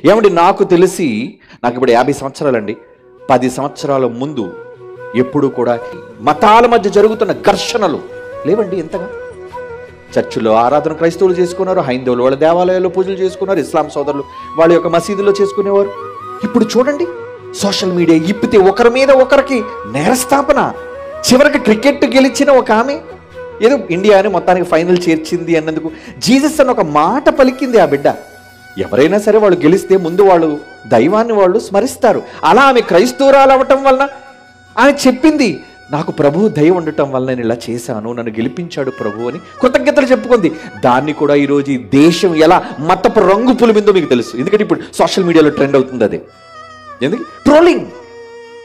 ఏమండి, నాకు తెలిసి నాకు ఇప్పుడు 50 సంవత్సరాలండి. 10 సంవత్సరాల ముందు ఎప్పుడు కూడా మతాల మధ్య జరుగుతున్న ఘర్షణలు లేవండి. ఎంతగా చర్చిలో ఆరాధన క్రైస్తవులు చేసుకున్నారు, హైందవులు వాళ్ళ దేవాలయాల్లో పూజలు చేసుకున్నారు, ఇస్లాం సోదరులు వాళ్ళ యొక్క మసీదులో చేసుకునేవారు. ఇప్పుడు చూడండి, సోషల్ మీడియా ఇప్పితే ఒకరి మీద ఒకరికి నేరస్థాపన. చివరికి క్రికెట్ గెలిచిన ఒక ఆమె ఏదో ఇండియాని మొత్తానికి ఫైనల్ చేర్చింది అన్నందుకు జీసస్ అన్న ఒక మాట పలికింది ఆ బిడ్డ. ఎవరైనా సరే వాళ్ళు గెలిస్తే ముందు వాళ్ళు దైవాన్ని వాళ్ళు స్మరిస్తారు. అలా ఆమె క్రైస్తవురాలు అవ్వటం వలన ఆమె చెప్పింది, నాకు ప్రభు దయ ఉండటం వల్ల నేను ఇలా చేశాను, నన్ను గెలిపించాడు ప్రభు అని కృతజ్ఞతలు చెప్పుకుంది. దాన్ని కూడా ఈరోజు ఈ దేశం ఎలా మతపు రంగు పులిమిందో మీకు తెలుసు. ఎందుకంటే ఇప్పుడు సోషల్ మీడియాలో ట్రెండ్ అవుతుంది అదే. ఎందుకు ట్రోలింగ్,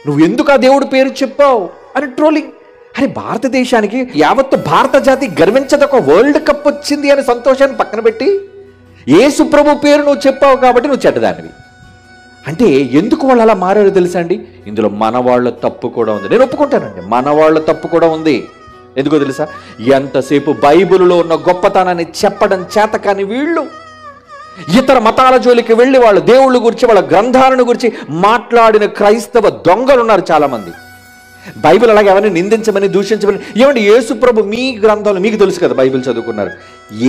నువ్వు ఎందుకు ఆ దేవుడి పేరు చెప్పావు అని ట్రోలింగ్. అరే, భారతదేశానికి యావత్తు భారత జాతి గర్వించదొక వరల్డ్ కప్ వచ్చింది అని సంతోషాన్ని పక్కన పెట్టి యేసు ప్రభు పేరు నువ్వు చెప్పావు కాబట్టి నువ్వు చెడ్డదానివి అంటే ఎందుకు వాళ్ళు అలా మారారో తెలుసా అండి? ఇందులో మన వాళ్ళ తప్పు కూడా ఉంది. నేను ఒప్పుకుంటానండి, మన వాళ్ళ తప్పు కూడా ఉంది. ఎందుకో తెలుసా? ఎంతసేపు బైబిల్లో ఉన్న గొప్పతనాన్ని చెప్పడం చేత కానీ వీళ్ళు ఇతర మతాల జోలికి వెళ్ళి వాళ్ళు దేవుళ్ళ గురించి వాళ్ళ గ్రంథాలను గురించి మాట్లాడిన క్రైస్తవ దొంగలు ఉన్నారు చాలామంది. బైబిల్ అలాగే ఎవరిని నిందించమని దూషించమని. ఏమంటే యేసు ప్రభు మీ గ్రంథంలో మీకు తెలుసు కదా, బైబిల్ చదువుకున్నారు.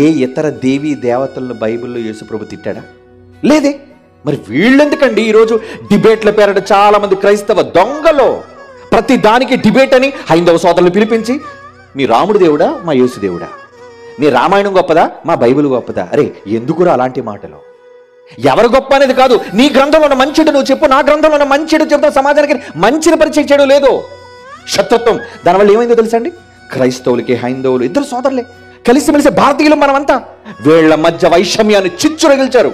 ఏ ఇతర దేవీ దేవతలను బైబిల్లో యేసు ప్రభు తిట్టాడా? లేదే. మరి వీళ్ళెందుకండి ఈరోజు డిబేట్ల పేరట చాలా మంది క్రైస్తవ దొంగలు ప్రతి దానికి డిబేట్ అని హైందవ సోదరులు పిలిపించి, మీ రాముడు దేవుడా మా యేసు దేవుడా, నీ రామాయణం గొప్పదా మా బైబిల్ గొప్పదా? అరే, ఎందుకురా అలాంటి మాటలు? ఎవరు గొప్ప అనేది కాదు, నీ గ్రంథంలో ఉన్న మంచిడు నువ్వు చెప్పు, నా గ్రంథంలో ఉన్న మంచిడు చెప్తా. సమాజానికి మంచిని పరిచయం చేయడం లేదు, శత్రుత్వం. దానివల్ల ఏమైందో తెలుసా అండి? క్రైస్తవులకి హైందవులు ఇద్దరు సోదరులే కలిసిమెలిసి భారతీయులు మనమంతా వీళ్ళ మధ్య వైషమ్యాన్ని చిచ్చురగిల్చారు.